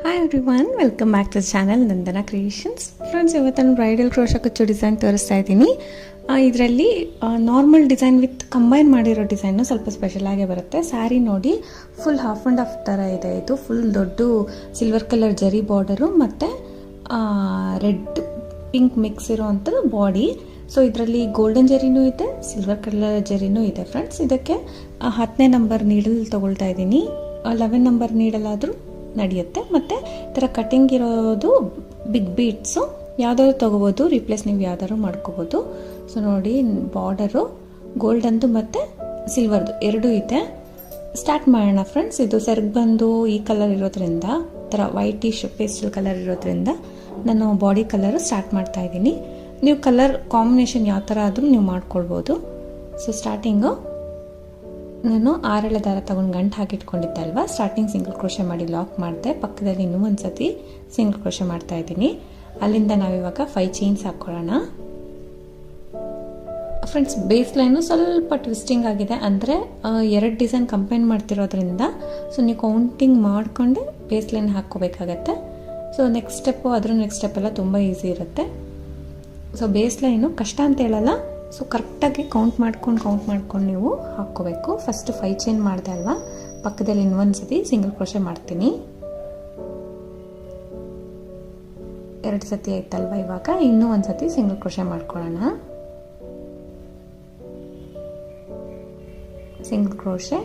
Hi everyone, welcome back to the channel Nandana creations. Friends, ಇವತ್ತು ನಾನು bridal crochet ಕುಚ್ಚು design ತೋರಿಸ್ತಾ ಇದ್ದೀನಿ. ಇದರಲ್ಲಿ ನಾರ್ಮಲ್ ಡಿಸೈನ್ ವಿತ್ ಕಂಬೈನ್ ಮಾಡಿರೋ ಡಿಸೈನು ಸ್ವಲ್ಪ ಸ್ಪೆಷಲ್ ಆಗೇ ಬರುತ್ತೆ. ಸ್ಯಾರಿ ನೋಡಿ, ಫುಲ್ ಹಾಫ್ ಆ್ಯಂಡ್ ಹಾಫ್ ಥರ ಇದೆ. ಇದು ಫುಲ್ ದೊಡ್ಡ ಸಿಲ್ವರ್ ಕಲರ್ ಜರಿ ಬಾರ್ಡರು ಮತ್ತು ರೆಡ್ ಪಿಂಕ್ ಮಿಕ್ಸ್ ಇರೋ ಅಂಥದ್ದು ಬಾಡಿ. ಸೊ ಇದರಲ್ಲಿ ಗೋಲ್ಡನ್ ಜರಿನೂ ಇದೆ, ಸಿಲ್ವರ್ ಕಲರ್ ಜರಿನೂ ಇದೆ. ಫ್ರೆಂಡ್ಸ್, ಇದಕ್ಕೆ 10ನೇ ನಂಬರ್ ನೀಡಲ್ ತೊಗೊಳ್ತಾ ಇದ್ದೀನಿ. 11 ನಂಬರ್ ನೀಡಲಾದರೂ ನಡೆಯುತ್ತೆ. ಮತ್ತು ಈ ಥರ ಕಟಿಂಗ್ ಇರೋದು ಬಿಗ್ ಬೀಟ್ಸು ಯಾವುದಾದ್ರು ತೊಗೋಬೋದು, ರೀಪ್ಲೇಸ್ ನೀವು ಯಾವ್ದಾದ್ರು ಮಾಡ್ಕೋಬೋದು. ಸೊ ನೋಡಿ, ಬಾರ್ಡರು ಗೋಲ್ಡನ್ದು ಮತ್ತು ಸಿಲ್ವರ್ದು ಎರಡೂ ಇದೆ. ಸ್ಟಾರ್ಟ್ ಮಾಡೋಣ ಫ್ರೆಂಡ್ಸ್. ಇದು ಸೆರ್ಗ್ ಬಂದು ಈ ಕಲರ್ ಇರೋದ್ರಿಂದ, ಥರ ವೈಟಿಶ್ ಪೇಸ್ಟಲ್ ಕಲರ್ ಇರೋದ್ರಿಂದ ನಾನು ಬಾಡಿ ಕಲರು ಸ್ಟಾರ್ಟ್ ಮಾಡ್ತಾ ಇದ್ದೀನಿ. ನೀವು ಕಲರ್ ಕಾಂಬಿನೇಷನ್ ಯಾವ ಥರ ಆದರೂ ನೀವು ಮಾಡ್ಕೊಳ್ಬೋದು. ಸೊ ಸ್ಟಾರ್ಟಿಂಗು ನಾನು 6 ಎಳೆ ದಾರ ತೊಗೊಂಡು ಗಂಟು ಹಾಕಿಟ್ಕೊಂಡಿದ್ದೆ ಅಲ್ವಾ. ಸ್ಟಾರ್ಟಿಂಗ್ ಸಿಂಗಲ್ ಕ್ರೋಶೆ ಮಾಡಿ ಲಾಕ್ ಮಾಡಿದೆ. ಪಕ್ಕದಲ್ಲಿ ಇನ್ನೂ ಒಂದು ಸತಿ ಸಿಂಗಲ್ ಕ್ರೋಶೆ ಮಾಡ್ತಾ ಇದ್ದೀನಿ. ಅಲ್ಲಿಂದ ನಾವಿವಾಗ 5 ಚೈನ್ಸ್ ಹಾಕ್ಕೊಳ್ಳೋಣ. ಫ್ರೆಂಡ್ಸ್, ಬೇಸ್ ಲೈನು ಸ್ವಲ್ಪ ಟ್ವಿಸ್ಟಿಂಗ್ ಆಗಿದೆ, ಅಂದರೆ 2 ಡಿಸೈನ್ ಕಂಪೈನ್ ಮಾಡ್ತಿರೋದ್ರಿಂದ ಸೊ ನೀವು ಕೌಂಟಿಂಗ್ ಮಾಡಿಕೊಂಡೆ ಬೇಸ್ ಲೈನ್ ಹಾಕ್ಕೋಬೇಕಾಗತ್ತೆ. So next step next step ಎಲ್ಲ ತುಂಬ ಈಸಿ ಇರುತ್ತೆ. ಸೊ ಬೇಸ್ ಲೈನು ಕಷ್ಟ ಅಂತ ಹೇಳಲ್ಲ. ಸೊ ಕರೆಕ್ಟಾಗಿ ಕೌಂಟ್ ಮಾಡ್ಕೊಂಡು ನೀವು ಹಾಕ್ಕೋಬೇಕು. ಫಸ್ಟ್ 5 ಚೈನ್ ಮಾಡಿದೆ ಅಲ್ವಾ, ಪಕ್ಕದಲ್ಲಿ ಇನ್ನೊಂದು ಸತಿ ಸಿಂಗಲ್ ಕ್ರೋಶೆ ಮಾಡ್ತೀನಿ. 2 ಸತಿ ಆಯ್ತಲ್ವ. ಇವಾಗ ಇನ್ನೂ ಒಂದು ಸತಿ ಸಿಂಗಲ್ ಕ್ರೋಶೆ ಮಾಡ್ಕೊಳ್ಳೋಣ. ಸಿಂಗಲ್ ಕ್ರೋಶೆ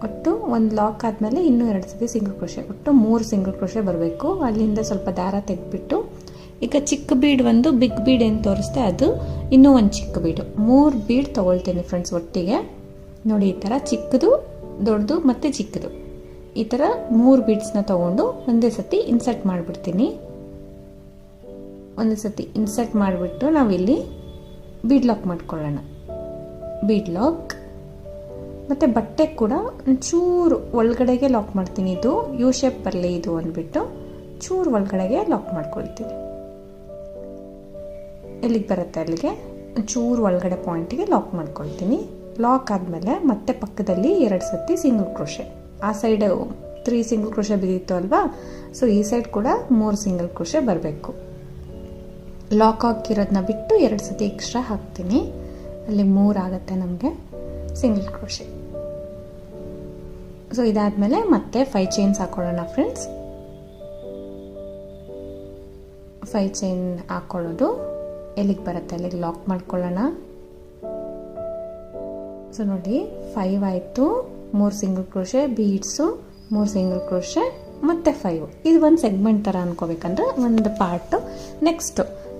ಒಟ್ಟು ಒಂದು ಲಾಕ್ ಆದಮೇಲೆ ಇನ್ನೂ 2 ಸತಿ ಸಿಂಗಲ್ ಕ್ರೋಶೆ, ಒಟ್ಟು 3 ಸಿಂಗಲ್ ಕ್ರೋಶೆ ಬರಬೇಕು. ಅಲ್ಲಿಂದ ಸ್ವಲ್ಪ ದಾರ ತೆಗೆದ್ಬಿಟ್ಟು ಈಗ ಚಿಕ್ಕ ಬೀಡ್ ಒಂದು ಬಿಗ್ ಬೀಡ್ ಏನು ತೋರಿಸ್ತೆ ಅದು ಇನ್ನೂ ಒಂದು ಚಿಕ್ಕ ಬೀಡು, 3 ಬೀಡ್ ತೊಗೊಳ್ತೀನಿ ಫ್ರೆಂಡ್ಸ್ ಒಟ್ಟಿಗೆ. ನೋಡಿ, ಈ ಥರ ಚಿಕ್ಕದು, ದೊಡ್ಡದು ಮತ್ತು ಚಿಕ್ಕದು, ಈ ಥರ 3 ಬೀಡ್ಸ್ನ ತೊಗೊಂಡು ಒಂದೇ ಸತಿ ಇನ್ಸರ್ಟ್ ಮಾಡಿಬಿಡ್ತೀನಿ. ಒಂದೇ ಸತಿ ಇನ್ಸರ್ಟ್ ಮಾಡಿಬಿಟ್ಟು ನಾವಿಲ್ಲಿ ಬೀಡ್ ಲಾಕ್ ಮಾಡ್ಕೊಳ್ಳೋಣ. ಬೀಡ್ ಲಾಕ್ ಮತ್ತು ಬಟ್ಟೆ ಕೂಡ ಒಂಚೂರು ಒಳಗಡೆಗೆ ಲಾಕ್ ಮಾಡ್ತೀನಿ. ಇದು ಯು ಶೇಪ್ ಬರಲಿ ಇದು ಅಂದ್ಬಿಟ್ಟು ಚೂರು ಒಳಗಡೆಗೆ ಲಾಕ್ ಮಾಡ್ಕೊಳ್ತೀನಿ. ಎಲ್ಲಿಗೆ ಬರುತ್ತೆ ಅಲ್ಲಿಗೆ ಒಂಚೂರು ಒಳಗಡೆ ಪಾಯಿಂಟಿಗೆ ಲಾಕ್ ಮಾಡ್ಕೊಳ್ತೀನಿ. ಲಾಕ್ ಆದಮೇಲೆ ಮತ್ತೆ ಪಕ್ಕದಲ್ಲಿ 2 ಸತಿ ಸಿಂಗಲ್ ಕ್ರೋಶೆ. ಆ ಸೈಡ್ 3 ಸಿಂಗಲ್ ಕ್ರೋಶೆ ಬಿದ್ದಿತ್ತು ಅಲ್ವಾ. ಸೊ ಈ ಸೈಡ್ ಕೂಡ 3 ಸಿಂಗಲ್ ಕ್ರೋಶೆ ಬರಬೇಕು. ಲಾಕ್ ಹಾಕಿರೋದನ್ನ ಬಿಟ್ಟು 2 ಸತಿ ಎಕ್ಸ್ಟ್ರಾ ಹಾಕ್ತೀನಿ. ಅಲ್ಲಿ 3 ಆಗುತ್ತೆ ನಮಗೆ ಸಿಂಗಲ್ ಕ್ರೋಶೆ. ಸೊ ಇದಾದಮೇಲೆ ಮತ್ತೆ 5 ಚೈನ್ಸ್ ಹಾಕೊಳ್ಳೋಣ ಫ್ರೆಂಡ್ಸ್. 5 ಚೈನ್ ಹಾಕೊಳ್ಳೋದು ಎಲ್ಲಿಗೆ ಬರುತ್ತೆ ಅಲ್ಲಿಗೆ ಲಾಕ್ ಮಾಡ್ಕೊಳ್ಳೋಣ. ಸೊ ನೋಡಿ, 5 ಆಯಿತು. 3 single crochet, beads, 3 single crochet ಮತ್ತು 5. ಇದು ಒಂದು ಸೆಗ್ಮೆಂಟ್ ಥರ ಅನ್ಕೋಬೇಕಂದ್ರೆ ಒಂದು ಪಾರ್ಟು.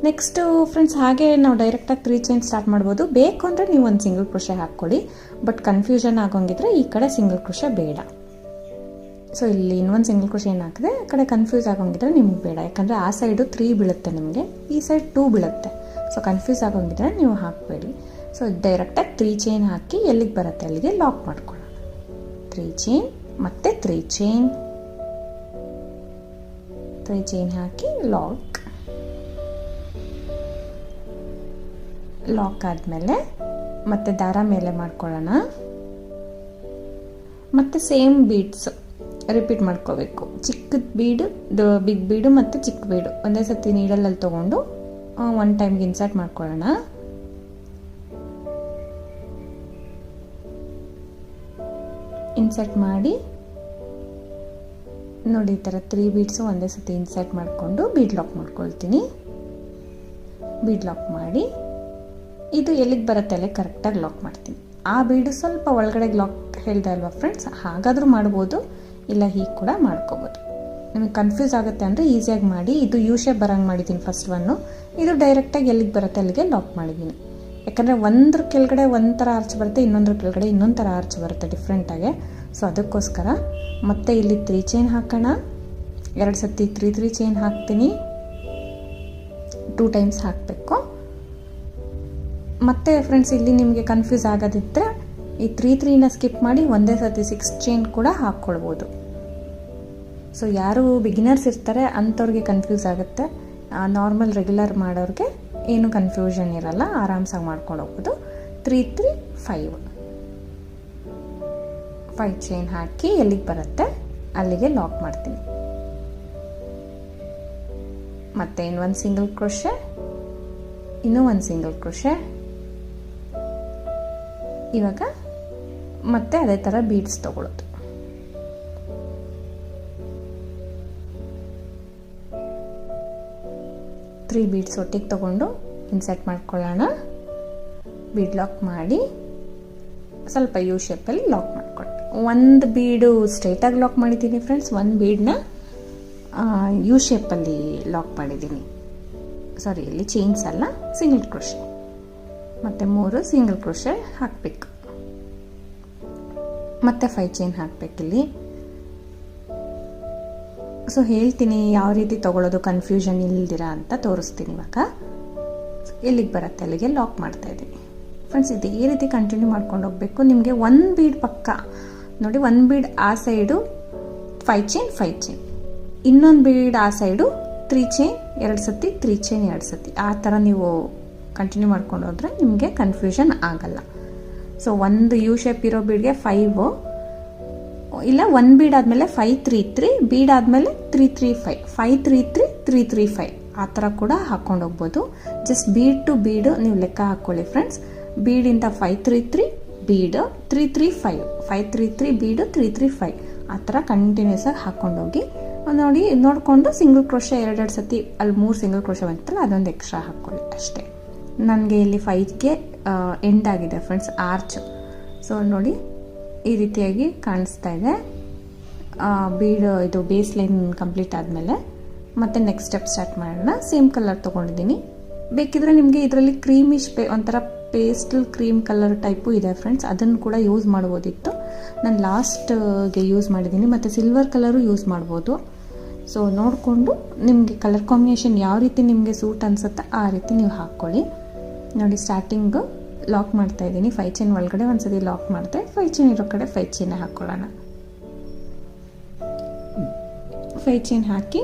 ನೆಕ್ಸ್ಟು ಫ್ರೆಂಡ್ಸ್, ಹಾಗೆ ನಾವು ಡೈರೆಕ್ಟಾಗಿ 3 ಚೈನ್ ಸ್ಟಾರ್ಟ್ ಮಾಡ್ಬೋದು. ಬೇಕು ಅಂದರೆ ನೀವು ಒಂದು ಸಿಂಗಲ್ ಕ್ರೋಶೆ ಹಾಕ್ಕೊಳ್ಳಿ. ಬಟ್ ಕನ್ಫ್ಯೂಷನ್ ಆಗೋಂಗಿದ್ರೆ ಈ ಕಡೆ ಸಿಂಗಲ್ ಕ್ರೋಶೆ ಬೇಡ. ಸೊ ಇಲ್ಲಿ ಇನ್ನೊಂದು ಸಿಂಗಲ್ ಕ್ರೋಶೆ ಏನು ಹಾಕಿದೆ, ಆ ಕಡೆ ಕನ್ಫ್ಯೂಸ್ ಆಗೋಂಗಿದ್ರೆ ನಿಮ್ಗೆ ಬೇಡ. ಯಾಕಂದರೆ ಆ ಸೈಡು 3 ಬೀಳುತ್ತೆ ನಿಮಗೆ, ಈ ಸೈಡ್ 2 ಬೀಳುತ್ತೆ. ಸೊ ಕನ್ಫ್ಯೂಸ್ ಆಗೋಂಗಿದ್ರೆ ನೀವು ಹಾಕಬೇಡಿ. ಸೊ ಡೈರೆಕ್ಟಾಗಿ 3 ಚೈನ್ ಹಾಕಿ ಎಲ್ಲಿಗೆ ಬರುತ್ತೆ ಅಲ್ಲಿಗೆ ಲಾಕ್ ಮಾಡ್ಕೊಳ್ಳೋಣ. 3 ಚೈನ್ ಮತ್ತು 3 ಚೈನ್, 3 ಚೈನ್ ಹಾಕಿ ಲಾಕ್ ಆದಮೇಲೆ ಮತ್ತೆ ದಾರ ಮೇಲೆ ಮಾಡ್ಕೊಳ್ಳೋಣ. ಮತ್ತು ಸೇಮ್ ಬೀಡ್ಸ್ ರಿಪೀಟ್ ಮಾಡ್ಕೋಬೇಕು. ಚಿಕ್ಕದ ಬೀಡು, ಬಿಗ್ ಬೀಡು ಮತ್ತು ಚಿಕ್ಕ ಬೀಡು ಒಂದೇ ಸತಿ ನೀಡಲಲ್ಲಿ ತೊಗೊಂಡು 1 ಟೈಮ್ಗೆ ಇನ್ಸರ್ಟ್ ಮಾಡ್ಕೊಳ್ಳೋಣ. ಇನ್ಸರ್ಟ್ ಮಾಡಿ ನೋಡಿ, ಈ ಥರ 3 ಬೀಡ್ಸು ಒಂದೇ ಸತಿ ಇನ್ಸರ್ಟ್ ಮಾಡಿಕೊಂಡು ಬೀಡ್ ಲಾಕ್ ಮಾಡ್ಕೊಳ್ತೀನಿ. ಬೀಡ್ ಲಾಕ್ ಮಾಡಿ ಇದು ಎಲ್ಲಿಗೆ ಬರುತ್ತೆ ಅಲ್ಲೇ ಕರೆಕ್ಟಾಗಿ ಲಾಕ್ ಮಾಡ್ತೀನಿ. ಆ ಬೀಡು ಸ್ವಲ್ಪ ಒಳಗಡೆಗೆ ಲಾಕ್ ಹೇಳ್ದೆ ಅಲ್ವಾ ಫ್ರೆಂಡ್ಸ್, ಹಾಗಾದರೂ ಮಾಡ್ಬೋದು, ಇಲ್ಲ ಹೀಗೆ ಕೂಡ ಮಾಡ್ಕೋಬೋದು. ನಿಮಗೆ ಕನ್ಫ್ಯೂಸ್ ಆಗುತ್ತೆ ಅಂದರೆ ಈಸಿಯಾಗಿ ಮಾಡಿ. ಇದು ಯು ಶೇಪ್ ಬರೋಂಗೆ ಮಾಡಿದ್ದೀನಿ ಫಸ್ಟ್ ಒನ್ನು. ಇದು ಡೈರೆಕ್ಟಾಗಿ ಎಲ್ಲಿಗೆ ಬರುತ್ತೆ ಅಲ್ಲಿಗೆ ಲಾಕ್ ಮಾಡಿದ್ದೀನಿ. ಯಾಕಂದರೆ ಒಂದ್ರ ಕೆಳಗಡೆ ಒಂಥರ ಆರ್ಚ್ ಬರುತ್ತೆ, ಇನ್ನೊಂದ್ರ ಕೆಳಗಡೆ ಇನ್ನೊಂದು ಥರ ಆರ್ಚ್ ಬರುತ್ತೆ ಡಿಫ್ರೆಂಟಾಗೆ. ಸೊ ಅದಕ್ಕೋಸ್ಕರ ಮತ್ತೆ ಇಲ್ಲಿ 3 ಚೈನ್ ಹಾಕೋಣ. 2 ಸತಿ 3 ಚೈನ್ ಹಾಕ್ತೀನಿ. 2 ಟೈಮ್ಸ್ ಹಾಕಬೇಕು. ಮತ್ತು ಫ್ರೆಂಡ್ಸ್, ಇಲ್ಲಿ ನಿಮಗೆ ಕನ್ಫ್ಯೂಸ್ ಆಗೋದಿದ್ದರೆ ಈ 3ನ ಸ್ಕಿಪ್ ಮಾಡಿ ಒಂದೇ ಸತಿ 6 ಚೈನ್ ಕೂಡ ಹಾಕ್ಕೊಳ್ಬೋದು. ಸೊ ಯಾರು ಬಿಗಿನರ್ಸ್ ಇರ್ತಾರೆ ಅಂಥವ್ರಿಗೆ ಕನ್ಫ್ಯೂಸ್ ಆಗುತ್ತೆ. ನಾರ್ಮಲ್ ರೆಗ್ಯುಲರ್ ಮಾಡೋರಿಗೆ ಏನು ಕನ್ಫ್ಯೂಷನ್ ಇರಲ್ಲ, ಆರಾಮ್ಸಾಗಿ ಮಾಡ್ಕೊಂಡು ಹೋಗ್ಬೋದು. 3 3 5 ಚೈನ್ ಹಾಕಿ ಎಲ್ಲಿಗೆ ಬರುತ್ತೆ ಅಲ್ಲಿಗೆ ಲಾಕ್ ಮಾಡ್ತೀನಿ. ಮತ್ತೆ ಇನ್ನೊಂದು ಸಿಂಗಲ್ ಕ್ರೋಶೆ, ಇನ್ನೂ ಒಂದು ಸಿಂಗಲ್ ಕ್ರೋಶೆ. ಇವಾಗ ಮತ್ತೆ ಅದೇ ಥರ ಬೀಡ್ಸ್ ತಗೊಳ್ಳೋದು. ತ್ರೀ ಬೀಡ್ಸ್ ಒಟ್ಟಿಗೆ ತಗೊಂಡು ಇನ್ಸರ್ಟ್ ಮಾಡ್ಕೊಳ್ಳೋಣ. ಬೀಡ್ ಲಾಕ್ ಮಾಡಿ ಸ್ವಲ್ಪ ಯು ಶೇಪಲ್ಲಿ ಲಾಕ್ ಮಾಡ್ಕೊಳ್ಳಿ. ಒಂದು ಬೀಡು ಸ್ಟ್ರೈಟಾಗಿ ಲಾಕ್ ಮಾಡಿದ್ದೀನಿ ಫ್ರೆಂಡ್ಸ್, ಒಂದು ಬೀಡನ್ನ ಯು ಶೇಪಲ್ಲಿ ಲಾಕ್ ಮಾಡಿದ್ದೀನಿ. ಸಾರಿ, ಇಲ್ಲಿ ಚೈನ್ಸ್ ಅಲ್ಲ, ಸಿಂಗಲ್ ಕ್ರೋಶೆ. ಮತ್ತು 3 ಸಿಂಗಲ್ ಕ್ರೋಶೆ ಹಾಕಬೇಕು. ಮತ್ತೆ 5 ಚೈನ್ ಹಾಕಬೇಕಿಲ್ಲಿ. ಸೊ ಹೇಳ್ತೀನಿ ಯಾವ ರೀತಿ ತೊಗೊಳ್ಳೋದು, ಕನ್ಫ್ಯೂಷನ್ ಇಲ್ದಿರ ಅಂತ ತೋರಿಸ್ತೀನಿ. ಇವಾಗ ಎಲ್ಲಿಗೆ ಬರುತ್ತೆ ಅಲ್ಲಿಗೆ ಲಾಕ್ ಮಾಡ್ತಾ ಇದ್ದೀನಿ ಫ್ರೆಂಡ್ಸ್. ಇದೇ ರೀತಿ ಕಂಟಿನ್ಯೂ ಮಾಡ್ಕೊಂಡು ಹೋಗಬೇಕು. ನಿಮಗೆ ಒಂದು ಬೀಡ್ ಪಕ್ಕ ನೋಡಿ, ಒಂದು ಬೀಡ್ ಆ ಸೈಡು 5 ಚೈನ್ 5 ಚೈನ್, ಇನ್ನೊಂದು ಬೀಡ್ ಆ ಸೈಡು 3 ಚೈನ್ 2 ಸತಿ, 3 ಚೈನ್ 2 ಸತಿ, ಆ ಥರ ನೀವು ಕಂಟಿನ್ಯೂ ಮಾಡ್ಕೊಂಡು ಹೋದರೆ ನಿಮಗೆ ಕನ್ಫ್ಯೂಷನ್ ಆಗಲ್ಲ. ಸೊ ಒಂದು ಯು ಶೇಪ್ ಇರೋ ಬೀಡ್ಗೆ 5, ಇಲ್ಲ ಒಂದು ಬೀಡ್ ಆದಮೇಲೆ 5 3 3, ಬೀಡ್ ಆದಮೇಲೆ 3 3 5, 5 3 3 3 3 5, ಆ ಥರ ಕೂಡ ಹಾಕ್ಕೊಂಡು ಹೋಗ್ಬೋದು. ಜಸ್ಟ್ ಬೀಡ್ ಟು ಬೀಡು ನೀವು ಲೆಕ್ಕ ಹಾಕ್ಕೊಳ್ಳಿ ಫ್ರೆಂಡ್ಸ್. ಬೀಡಿಂದ 5 3 3 ಬೀಡು 3 3 5, 5 3 3 ಬೀಡು 3 3 5, ಆ ಥರ ಕಂಟಿನ್ಯೂಸ್ ಆಗಿ ಹಾಕ್ಕೊಂಡೋಗಿ ನೋಡಿ. ನೋಡಿಕೊಂಡು ಸಿಂಗಲ್ ಕ್ರೋಶೆ 2 ಸತಿ, ಅಲ್ಲಿ 3 ಸಿಂಗಲ್ ಕ್ರೋಶೆ ಬಂತಲ್ಲ ಅದೊಂದು ಎಕ್ಸ್ಟ್ರಾ ಹಾಕ್ಕೊಳ್ಳಿ ಅಷ್ಟೇ. ನನಗೆ ಇಲ್ಲಿ 5ಗೆ ಎಂಡ್ ಆಗಿದೆ ಫ್ರೆಂಡ್ಸ್ ಆರ್ಚ್. ಸೊ ನೋಡಿ ಈ ರೀತಿಯಾಗಿ ಕಾಣಿಸ್ತಾ ಇದೆ. ಬೀಡ್ ಇದು ಬೇಸ್ ಲೈನ್ ಕಂಪ್ಲೀಟ್ ಆದಮೇಲೆ ಮತ್ತೆ ನೆಕ್ಸ್ಟ್ ಸ್ಟೆಪ್ ಸ್ಟಾರ್ಟ್ ಮಾಡೋಣ. ಸೇಮ್ ಕಲರ್ ತೊಗೊಂಡಿದ್ದೀನಿ. ಬೇಕಿದ್ರೆ ನಿಮಗೆ ಇದರಲ್ಲಿ ಕ್ರೀಮಿಶ್ ಒಂಥರ ಪೇಸ್ಟಲ್ ಕ್ರೀಮ್ ಕಲರ್ ಟೈಪು ಇದೆ ಫ್ರೆಂಡ್ಸ್, ಅದನ್ನು ಕೂಡ ಯೂಸ್ ಮಾಡ್ಬೋದಿತ್ತು. ನಾನು ಲಾಸ್ಟ್ಗೆ ಯೂಸ್ ಮಾಡಿದ್ದೀನಿ. ಮತ್ತು ಸಿಲ್ವರ್ ಕಲರು ಯೂಸ್ ಮಾಡ್ಬೋದು. ಸೊ ನೋಡಿಕೊಂಡು ನಿಮಗೆ ಕಲರ್ ಕಾಂಬಿನೇಷನ್ ಯಾವ ರೀತಿ ನಿಮಗೆ ಸೂಟ್ ಅನಿಸುತ್ತೆ ಆ ರೀತಿ ನೀವು ಹಾಕ್ಕೊಳ್ಳಿ. ನೋಡಿ ಸ್ಟಾರ್ಟಿಂಗು ಲಾಕ್ ಮಾಡ್ತಾ ಇದ್ದೀನಿ. 5 ಚೈನ್ ಒಳಗಡೆ ಒಂದ್ಸತಿ ಲಾಕ್ ಮಾಡಿದೆ, 5 ಚೈನ್ ಇರೋ ಕಡೆ 5 ಚೈನ್ ಹಾಕ್ಕೊಳ್ಳೋಣ. 5 ಚೈನ್ ಹಾಕಿ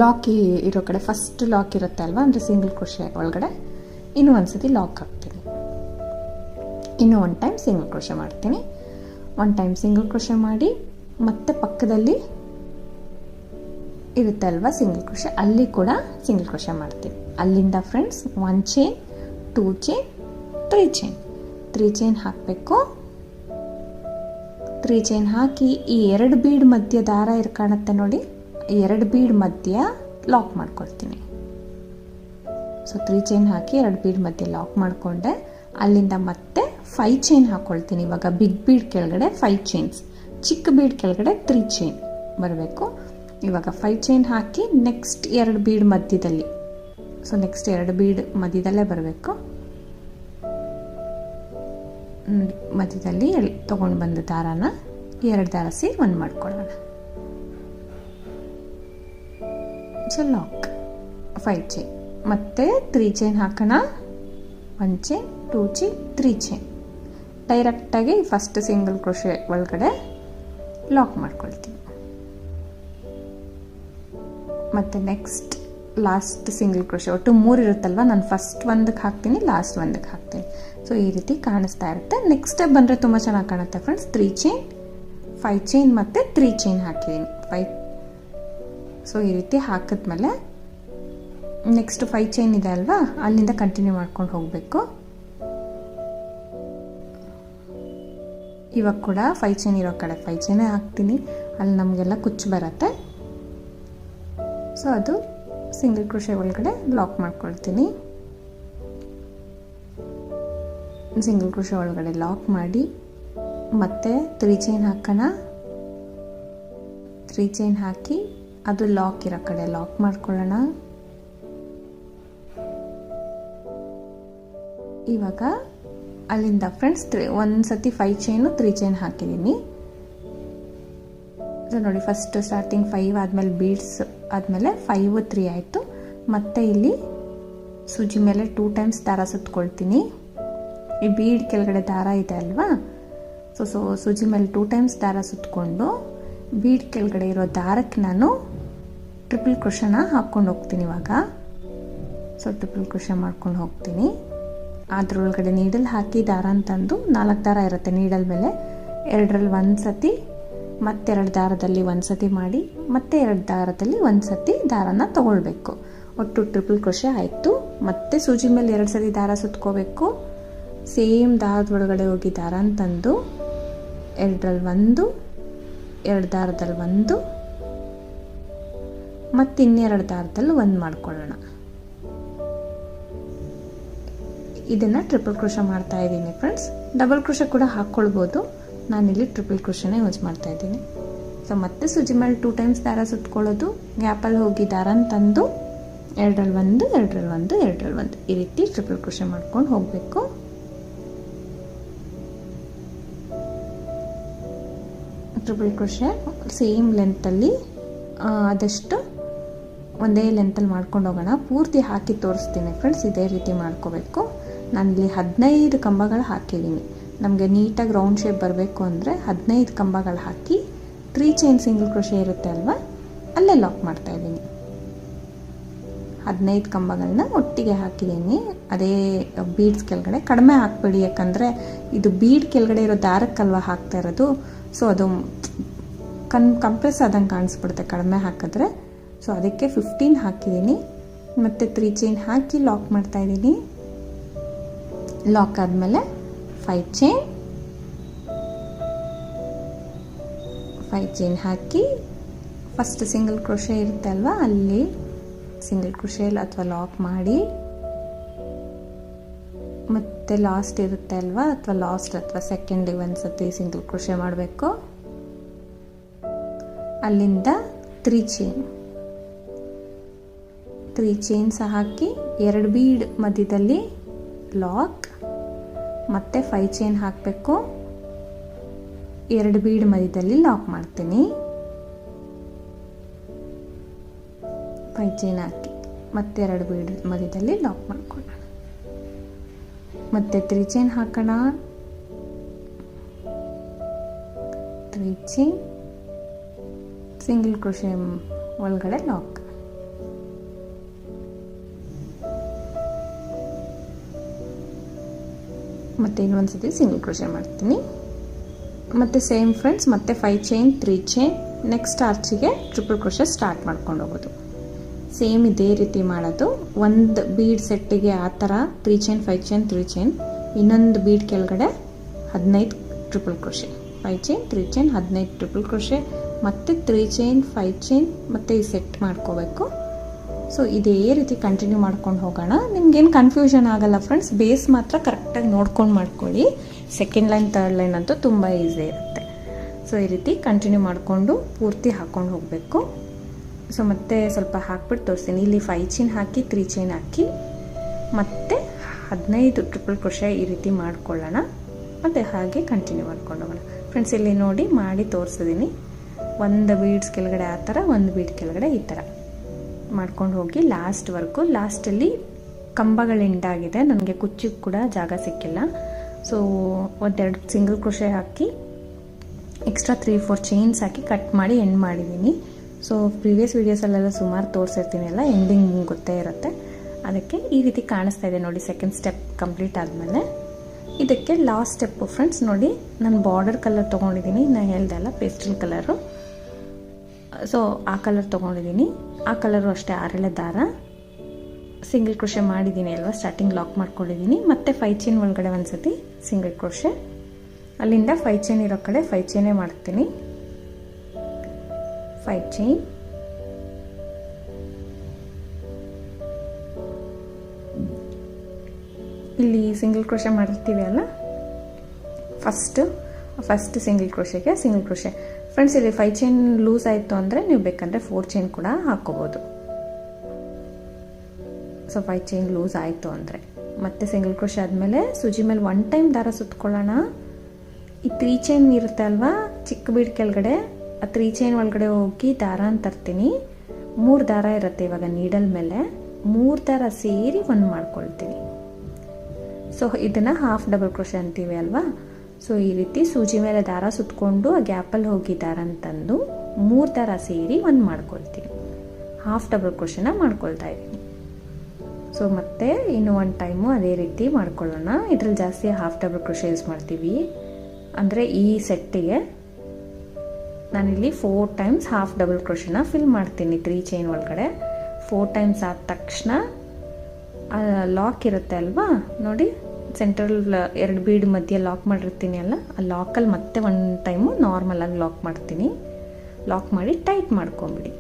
ಲಾಕ್ ಇರೋ ಕಡೆ ಫಸ್ಟ್ ಲಾಕ್ ಇರುತ್ತೆ ಅಲ್ವಾ, ಅಂದರೆ ಸಿಂಗಲ್ ಕ್ರೋಶೆ ಒಳಗಡೆ ಇನ್ನೂ ಒಂದ್ಸತಿ ಲಾಕ್ ಹಾಕ್ತೀನಿ. ಇನ್ನೂ 1 ಟೈಮ್ ಸಿಂಗಲ್ ಕ್ರೋಶೆ ಮಾಡ್ತೀನಿ. 1 ಟೈಮ್ ಸಿಂಗಲ್ ಕ್ರೋಶೆ ಮಾಡಿ ಮತ್ತೆ ಪಕ್ಕದಲ್ಲಿ ಇರುತ್ತೆ ಅಲ್ವಾ ಸಿಂಗಲ್ ಕ್ರೋಶೆ, ಅಲ್ಲಿ ಕೂಡ ಸಿಂಗಲ್ ಕ್ರೋಶೆ ಮಾಡ್ತೀನಿ. ಅಲ್ಲಿಂದ friends 1 chain 2 chain 3 chain 3 chain ಹಾಕಬೇಕು. 3 ಚೈನ್ ಹಾಕಿ ಈ 2 ಬೀಡ್ ಮಧ್ಯ ದಾರ ಕಾಣುತ್ತೆ ನೋಡಿ, 2 ಬೀಡ್ ಮಧ್ಯ ಲಾಕ್ ಮಾಡ್ಕೊಳ್ತೀನಿ. ಸೊ 3 ಚೈನ್ ಹಾಕಿ 2 ಬೀಡ್ ಮಧ್ಯೆ ಲಾಕ್ ಮಾಡಿಕೊಂಡೆ. ಅಲ್ಲಿಂದ ಮತ್ತೆ 5 ಚೈನ್ ಹಾಕ್ಕೊಳ್ತೀನಿ. ಇವಾಗ ಬಿಗ್ ಬೀಡ್ ಕೆಳಗಡೆ 5 ಚೈನ್ಸ್, ಚಿಕ್ಕ ಬೀಡ್ ಕೆಳಗಡೆ 3 ಚೈನ್ ಬರಬೇಕು. ಇವಾಗ 5 ಚೈನ್ ಹಾಕಿ ನೆಕ್ಸ್ಟ್ 2 ಬೀಡ್ ಮಧ್ಯದಲ್ಲಿ, ಸೊ ನೆಕ್ಸ್ಟ್ 2 ಬೀಡ್ ಮಧ್ಯದಲ್ಲೇ ಬರಬೇಕು. ಮಧ್ಯದಲ್ಲಿ ತೊಗೊಂಡು ಬಂದ ದಾರಾನ 2 ದಾರ ಸೇರಿ 1 ಮಾಡ್ಕೊಳ್ಳೋಣ. ಸೊ ಲಾಕ್ 5 ಚೈನ್, ಮತ್ತೆ 3 ಚೈನ್ ಹಾಕೋಣ. 1 ಚೈನ್ 2 ಚೈನ್ 3 ಚೈನ್, ಡೈರೆಕ್ಟಾಗಿ ಫಸ್ಟ್ ಸಿಂಗಲ್ ಕ್ರೋಶೆ ಒಳಗಡೆ ಲಾಕ್ ಮಾಡ್ಕೊಳ್ತೀನಿ. ಮತ್ತು ನೆಕ್ಸ್ಟ್ ಲಾಸ್ಟ್ ಸಿಂಗಲ್ ಕ್ರೋಶೆ, ಒಟ್ಟು 3 ಇರುತ್ತಲ್ವ, ನಾನು ಫಸ್ಟ್ ಒಂದಕ್ಕೆ ಹಾಕ್ತೀನಿ, ಲಾಸ್ಟ್ ಒಂದಕ್ಕೆ ಹಾಕ್ತೀನಿ. ಸೊ ಈ ರೀತಿ ಕಾಣಿಸ್ತಾ ಇರುತ್ತೆ. ನೆಕ್ಸ್ಟ್ ಸ್ಟೆಪ್ ಬಂದರೆ ತುಂಬ ಚೆನ್ನಾಗಿ ಕಾಣುತ್ತೆ ಫ್ರೆಂಡ್ಸ್. 3 ಚೈನ್ 5 ಚೈನ್ ಮತ್ತು 3 ಚೈನ್ ಹಾಕಿದ್ದೀನಿ 5. ಸೊ ಈ ರೀತಿ ಹಾಕಿದ್ಮೇಲೆ ನೆಕ್ಸ್ಟ್ 5 ಚೈನ್ ಇದೆ ಅಲ್ವಾ, ಅಲ್ಲಿಂದ ಕಂಟಿನ್ಯೂ ಮಾಡ್ಕೊಂಡು ಹೋಗಬೇಕು. ಇವಾಗ ಕೂಡ 5 ಚೈನ್ ಇರೋ ಕಡೆ 5 ಚೈನೇ ಹಾಕ್ತೀನಿ, ಅಲ್ಲಿ ನಮಗೆಲ್ಲ ಕುಚ್ಚು ಬರುತ್ತೆ. ಸೊ ಅದು ಸಿಂಗಲ್ ಕ್ರೋಶೆ ಒಳಗಡೆ ಲಾಕ್ ಮಾಡ್ಕೊಳ್ತೀನಿ. ಸಿಂಗಲ್ ಕ್ರೋಶೆ ಒಳಗಡೆ ಲಾಕ್ ಮಾಡಿ ಮತ್ತೆ 3 ಚೈನ್ ಹಾಕೋಣ. 3 ಚೈನ್ ಹಾಕಿ ಅದು ಲಾಕ್ ಇರೋ ಕಡೆ ಲಾಕ್ ಮಾಡ್ಕೊಳ್ಳೋಣ. ಇವಾಗ ಅಲ್ಲಿಂದ ಫ್ರೆಂಡ್ಸ್ ಒಂದು ಸತಿ 5 ಚೈನು 3 ಚೈನ್ ಹಾಕಿದ್ದೀನಿ. ಸೊ ನೋಡಿ ಫಸ್ಟ್ ಸ್ಟಾರ್ಟಿಂಗ್ 5 ಆದಮೇಲೆ ಬೀಡ್ಸ್ ಆದಮೇಲೆ 5 3 ಆಯಿತು. ಮತ್ತು ಇಲ್ಲಿ ಸೂಜಿ ಮೇಲೆ 2 ಟೈಮ್ಸ್ ದಾರ ಸುತ್ಕೊಳ್ತೀನಿ. ಈ ಬೀಡ್ ಕೆಳಗಡೆ ದಾರ ಇದೆ ಅಲ್ವಾ, ಸೊ ಸೂಜಿ ಮೇಲೆ 2 ಟೈಮ್ಸ್ ದಾರ ಸುತ್ತಕೊಂಡು ಬೀಡ್ ಕೆಳಗಡೆ ಇರೋ ದಾರಕ್ಕೆ ನಾನು ಟ್ರಿಪಲ್ ಕ್ರೋಶನ ಹಾಕ್ಕೊಂಡು ಹೋಗ್ತೀನಿ ಇವಾಗ. ಸೊ ಟ್ರಿಪಲ್ ಕ್ರೋಶ ಮಾಡ್ಕೊಂಡು ಹೋಗ್ತೀನಿ. ಅದರೊಳಗಡೆ ನೀಡಲ್ ಹಾಕಿ ದಾರ ಅಂತಂದು 4 ದಾರ ಇರುತ್ತೆ ನೀಡಲ್ ಮೇಲೆ, 2ರಲ್ಲಿ 1 ಸತಿ ಮತ್ತೆರಡು ದಾರದಲ್ಲಿ ಒಂದು ಸತಿ ಮಾಡಿ ಮತ್ತೆ 2 ದಾರದಲ್ಲಿ ಒಂದು ಸತಿ ದಾರನ ತಗೊಳ್ಬೇಕು. ಒಟ್ಟು ಟ್ರಿಪಲ್ ಕ್ರೋಶೆ ಆಯಿತು. ಮತ್ತೆ ಸೂಜಿ ಮೇಲೆ 2 ಸತಿ ದಾರ ಸುತ್ಕೋಬೇಕು. ಸೇಮ್ ದಾರದ ಒಳಗಡೆ ಹೋಗಿ ದಾರನ ತಂದು 2ರಲ್ಲಿ 1, 2 ದಾರದಲ್ಲಿ 1 ಮತ್ತು ಇನ್ನೆರಡು ದಾರದಲ್ಲಿ 1 ಮಾಡ್ಕೊಳ್ಳೋಣ. ಇದನ್ನು ಟ್ರಿಪಲ್ ಕ್ರೋಶೆ ಮಾಡ್ತಾ ಇದ್ದೀನಿ ಫ್ರೆಂಡ್ಸ್. ಡಬಲ್ ಕ್ರೋಶೆ ಕೂಡ ಹಾಕ್ಕೊಳ್ಬೋದು, ನಾನಿಲ್ಲಿ ಟ್ರಿಪಲ್ ಕ್ರೋಶೆನೇ ಯೂಸ್ ಮಾಡ್ತಾ ಇದ್ದೀನಿ. ಸೊ ಮತ್ತೆ ಸೂಜಿ ಮೇಲೆ 2 ಟೈಮ್ಸ್ ದಾರ ಸುತ್ಕೊಳ್ಳೋದು, ಗ್ಯಾಪಲ್ಲಿ ಹೋಗಿ ದಾರನ ತಂದು 2ರಲ್ಲಿ 1, 2ರಲ್ಲಿ 1, 2ರಲ್ಲಿ 1 ಈ ರೀತಿ ಟ್ರಿಪಲ್ ಕ್ರೋಶೆ ಮಾಡ್ಕೊಂಡು ಹೋಗಬೇಕು. ಟ್ರಿಪಲ್ ಕ್ರೋಶೆ ಸೇಮ್ ಲೆಂತಲ್ಲಿ ಆದಷ್ಟು ಒಂದೇ ಲೆಂತಲ್ಲಿ ಮಾಡ್ಕೊಂಡು ಹೋಗೋಣ. ಪೂರ್ತಿ ಹಾಕಿ ತೋರಿಸ್ತೀನಿ ಫ್ರೆಂಡ್ಸ್, ಇದೇ ರೀತಿ ಮಾಡ್ಕೋಬೇಕು. ನಾನಿಲ್ಲಿ 15 ಕಂಬಗಳು ಹಾಕಿದ್ದೀನಿ. ನಮಗೆ ನೀಟಾಗಿ ರೌಂಡ್ ಶೇಪ್ ಬರಬೇಕು ಅಂದರೆ 15 ಕಂಬಗಳು ಹಾಕಿ 3 ಚೈನ್ ಸಿಂಗಲ್ ಕ್ರೋಶೆ ಇರುತ್ತೆ ಅಲ್ವಾ, ಅಲ್ಲೇ ಲಾಕ್ ಮಾಡ್ತಾಯಿದ್ದೀನಿ. 15 ಕಂಬಗಳನ್ನ ಒಟ್ಟಿಗೆ ಹಾಕಿದ್ದೀನಿ. ಅದೇ ಬೀಡ್ಸ್ ಕೆಳಗಡೆ ಕಡಿಮೆ ಹಾಕ್ಬೇಡಿ, ಯಾಕಂದರೆ ಇದು ಬೀಡ್ ಕೆಳಗಡೆ ಇರೋ ದಾರಕ್ಕಲ್ವ ಹಾಕ್ತಾ ಇರೋದು. ಸೊ ಅದು ಕಂಪ್ರೆಸ್ ಆದಂಗೆ ಕಾಣಿಸ್ಬಿಡುತ್ತೆ ಕಡಿಮೆ ಹಾಕಿದ್ರೆ. ಸೊ ಅದಕ್ಕೆ 15 ಹಾಕಿದ್ದೀನಿ. ಮತ್ತು 3 ಚೈನ್ ಹಾಕಿ ಲಾಕ್ ಮಾಡ್ತಾಯಿದ್ದೀನಿ. ಲಾಕ್ ಆದಮೇಲೆ 5 ಚೈನ್ ಹಾಕಿ ಫಸ್ಟ್ ಸಿಂಗಲ್ ಕ್ರೋಶೆ ಇರುತ್ತೆ ಅಲ್ವಾ, ಅಲ್ಲಿ ಸಿಂಗಲ್ ಕ್ರೋಶೆ ಅಥವಾ ಲಾಕ್ ಮಾಡಿ, ಮತ್ತು ಲಾಸ್ಟ್ ಇರುತ್ತೆ ಅಲ್ವಾ ಅಥವಾ ಲಾಸ್ಟ್ ಅಥವಾ ಸೆಕೆಂಡಿಗೆ ಒಂದು ಸತಿ ಸಿಂಗಲ್ ಕ್ರೋಶೆ ಮಾಡಬೇಕು. ಅಲ್ಲಿಂದ 3 ಚೈನ್ಸ್ ಹಾಕಿ 2 ಬೀಡ್ ಮಧ್ಯದಲ್ಲಿ ಲಾಕ್, ಮತ್ತೆ 5 ಚೈನ್ ಹಾಕಬೇಕು. 2 ಬೀಡ್ ಮಧ್ಯದಲ್ಲಿ ಲಾಕ್ ಮಾಡ್ತೀನಿ. 5 ಚೈನ್ ಹಾಕಿ ಮತ್ತೆ 2 ಬೀಡ್ ಮಧ್ಯದಲ್ಲಿ ಲಾಕ್ ಮಾಡ್ಕೊಳ್ಳೋಣ. ಮತ್ತೆ 3 ಚೈನ್ ಹಾಕೋಣ. 3 ಚೈನ್ ಸಿಂಗಲ್ ಕ್ರೋಶೆ ಒಳಗಡೆ ಲಾಕ್. ಮತ್ತೆ ಇನ್ನೊಂದ್ಸತಿ ಸಿಂಗಲ್ ಕ್ರೋಶೆ ಮಾಡ್ತೀನಿ. ಮತ್ತು ಸೇಮ್ ಫ್ರೆಂಡ್ಸ್ ಮತ್ತೆ 5 ಚೈನ್ 3 ಚೈನ್ ನೆಕ್ಸ್ಟ್ ಆರ್ಚಿಗೆ ಟ್ರಿಪಲ್ ಕ್ರೋಶೆ ಸ್ಟಾರ್ಟ್ ಮಾಡ್ಕೊಂಡು ಹೋಗೋದು. ಸೇಮ್ ಇದೇ ರೀತಿ ಮಾಡೋದು. ಒಂದು ಬೀಡ್ ಸೆಟ್ಟಿಗೆ ಆ ಥರ 3 ಚೈನ್ 5 ಚೈನ್ 3 ಚೈನ್, ಇನ್ನೊಂದು ಬೀಡ್ ಕೆಳಗಡೆ 15 triple crochet, 5 chain 3 chain 15 triple crochet, ಮತ್ತು 3 ಚೈನ್ 5 ಚೈನ್ ಮತ್ತು ಈ ಸೆಟ್ ಮಾಡ್ಕೋಬೇಕು. ಸೊ ಇದೇ ರೀತಿ ಕಂಟಿನ್ಯೂ ಮಾಡ್ಕೊಂಡು ಹೋಗೋಣ. ನಿಮ್ಗೇನು ಕನ್ಫ್ಯೂಷನ್ ಆಗಲ್ಲ ಫ್ರೆಂಡ್ಸ್, ಬೇಸ್ ಮಾತ್ರ ಕರೆಕ್ಟಾಗಿ ನೋಡ್ಕೊಂಡು ಮಾಡ್ಕೊಳ್ಳಿ. ಸೆಕೆಂಡ್ ಲೈನ್ ಥರ್ಡ್ ಲೈನ್ ಅಂತೂ ತುಂಬ ಈಸಿ ಇರುತ್ತೆ. ಸೊ ಈ ರೀತಿ ಕಂಟಿನ್ಯೂ ಮಾಡಿಕೊಂಡು ಪೂರ್ತಿ ಹಾಕ್ಕೊಂಡು ಹೋಗಬೇಕು. ಸೊ ಮತ್ತೆ ಸ್ವಲ್ಪ ಹಾಕ್ಬಿಟ್ಟು ತೋರಿಸ್ತೀನಿ. ಇಲ್ಲಿ 5 ಚೈನ್ ಹಾಕಿ 3 ಚೈನ್ ಹಾಕಿ ಮತ್ತೆ 15 ಟ್ರಿಪಲ್ ಕ್ರೋಶೆ ಈ ರೀತಿ ಮಾಡ್ಕೊಳ್ಳೋಣ. ಮತ್ತು ಹಾಗೆ ಕಂಟಿನ್ಯೂ ಮಾಡ್ಕೊಂಡು ಹೋಗೋಣ ಫ್ರೆಂಡ್ಸ್. ಇಲ್ಲಿ ನೋಡಿ ಮಾಡಿ ತೋರಿಸಿದ್ದೀನಿ. ಒಂದು ಬೀಡ್ಸ್ ಕೆಳಗಡೆ ಆ ಥರ, ಒಂದು ಬೀಡ್ ಕೆಳಗಡೆ ಈ ಥರ ಮಾಡ್ಕೊಂಡು ಹೋಗಿ ಲಾಸ್ಟ್ವರೆಗೂ. ಲಾಸ್ಟಲ್ಲಿ ಕಂಬಗಳು ಎಂಡಾಗಿದೆ, ನನಗೆ ಕುಚ್ಚಿಗೆ ಕೂಡ ಜಾಗ ಸಿಕ್ಕಿಲ್ಲ. ಸೊ ಒಂದೆರಡು ಸಿಂಗಲ್ ಕ್ರೋಶೆ ಹಾಕಿ ಎಕ್ಸ್ಟ್ರಾ 3-4 ಚೈನ್ಸ್ ಹಾಕಿ ಕಟ್ ಮಾಡಿ ಎಂಡ್ ಮಾಡಿದ್ದೀನಿ. ಸೊ ಪ್ರೀವಿಯಸ್ ವೀಡಿಯೋಸಲ್ಲೆಲ್ಲ ಸುಮಾರು ತೋರಿಸಿರ್ತೀನಿ, ಎಲ್ಲ ಎಂಡಿಂಗ್ ಗೊತ್ತೇ ಇರುತ್ತೆ. ಅದಕ್ಕೆ ಈ ರೀತಿ ಕಾಣಿಸ್ತಾ ಇದೆ ನೋಡಿ. ಸೆಕೆಂಡ್ ಸ್ಟೆಪ್ ಕಂಪ್ಲೀಟ್ ಆದಮೇಲೆ ಇದಕ್ಕೆ ಲಾಸ್ಟ್ ಸ್ಟೆಪ್ಪು ಫ್ರೆಂಡ್ಸ್ ನೋಡಿ, ನಾನು ಬಾರ್ಡರ್ ಕಲರ್ ತೊಗೊಂಡಿದ್ದೀನಿ. ನಾನು ಹೇಳ್ದೆ ಅಲ್ಲ ಪೇಸ್ಟಲ್ ಕಲರು, ಸೊ ಆ ಕಲರ್ ತೊಗೊಂಡಿದ್ದೀನಿ. ಆ ಕಲರು ಅಷ್ಟೇ 6 ಎಳೆ ದಾರ ಸಿಂಗಲ್ ಕ್ರೋಶೆ ಮಾಡಿದ್ದೀನಿ ಅಲ್ವಾ, ಸ್ಟಾರ್ಟಿಂಗ್ ಲಾಕ್ ಮಾಡ್ಕೊಂಡಿದ್ದೀನಿ. ಮತ್ತು 5 ಚೈನ್ ಒಳಗಡೆ ಒಂದು ಸತಿ ಸಿಂಗಲ್ ಕ್ರೋಶೆ, ಅಲ್ಲಿಂದ 5 ಚೈನ್ ಇರೋ ಕಡೆ 5 ಚೈನೇ ಮಾಡ್ತೀನಿ. 5 ಚೈನ್, ಇಲ್ಲಿ ಸಿಂಗಲ್ ಕ್ರೋಶೆ ಮಾಡಿರ್ತೀವಿ ಅಲ್ಲ, ಫಸ್ಟ್ ಸಿಂಗಲ್ ಕ್ರೋಶೆಗೆ ಸಿಂಗಲ್ ಕ್ರೋಶೆ ಫ್ರೆಂಡ್ಸ್. ಇಲ್ಲಿ 5 ಚೈನ್ ಲೂಸ್ ಆಯಿತು ಅಂದರೆ ನೀವು ಬೇಕಂದರೆ 4 ಚೈನ್ ಕೂಡ ಹಾಕ್ಕೋಬೋದು. ಸೊ 5 ಚೈನ್ ಲೂಸ್ ಆಯಿತು ಅಂದರೆ ಮತ್ತೆ ಸಿಂಗಲ್ ಕ್ರೋಶೆ ಆದಮೇಲೆ ಸೂಜಿ ಮೇಲೆ 1 ಟೈಮ್ ದಾರ ಸುತ್ಕೊಳ್ಳೋಣ. ಈ 3 ಚೈನ್ ಇರುತ್ತೆ ಅಲ್ವಾ ಚಿಕ್ಕ ಬೀಡ್ ಕೆಳಗಡೆ, ಆ 3 ಚೈನ್ ಒಳಗಡೆ ಹೋಗಿ ದಾರ ಅಂತ ತರ್ತೀನಿ. 3 ದಾರ ಇರುತ್ತೆ ಇವಾಗ ನೀಡಲ್ ಮೇಲೆ, 3 ದಾರ ಸೇರಿ 1 ಮಾಡ್ಕೊಳ್ತೀನಿ. ಸೊ ಇದನ್ನು ಹಾಫ್ ಡಬಲ್ ಕ್ರೋಶೆ ಅಂತೀವಿ ಅಲ್ವಾ. ಸೊ ಈ ರೀತಿ ಸೂಜಿ ಮೇಲೆ ದಾರ ಸುತ್ಕೊಂಡು ಆ ಗ್ಯಾಪಲ್ಲಿ ಹೋಗಿ ದಾರ ಅಂತಂದು 3 ದಾರ ಸೇರಿ 1 ಮಾಡ್ಕೊಳ್ತೀನಿ. ಹಾಫ್ ಡಬಲ್ ಕ್ರೋಶೆನ ಮಾಡ್ಕೊಳ್ತಾ ಇದ್ದೀನಿ. ಸೊ ಮತ್ತೆ ಇನ್ನು 1 ಟೈಮು ಅದೇ ರೀತಿ ಮಾಡ್ಕೊಳ್ಳೋಣ. ಇದ್ರಲ್ಲಿ ಜಾಸ್ತಿ ಹಾಫ್ ಡಬಲ್ ಕ್ರೋಶೆ ಯೂಸ್ ಮಾಡ್ತೀವಿ, ಅಂದರೆ ಈ ಸೆಟ್ಟಿಗೆ ನಾನಿಲ್ಲಿ 4 ಟೈಮ್ಸ್ ಹಾಫ್ ಡಬಲ್ ಕ್ರೋಶನ ಫಿಲ್ ಮಾಡ್ತೀನಿ 3 ಚೈನ್ ಒಳಗಡೆ. 4 ಟೈಮ್ಸ್ ಆದ ತಕ್ಷಣ ಲಾಕ್ ಇರುತ್ತೆ ಅಲ್ವಾ ನೋಡಿ, ಸೆಂಟ್ರಲ್ 2 ಬೀಡ್ ಮಧ್ಯೆ ಲಾಕ್ ಮಾಡಿರ್ತೀನಿ ಅಲ್ಲ, ಆ ಲಾಕಲ್ಲಿ ಮತ್ತೆ 1 ಟೈಮು ನಾರ್ಮಲಾಗಿ ಲಾಕ್ ಮಾಡ್ತೀನಿ. ಲಾಕ್ ಮಾಡಿ ಟೈಟ್ ಮಾಡ್ಕೊಂಬಿಡಿ.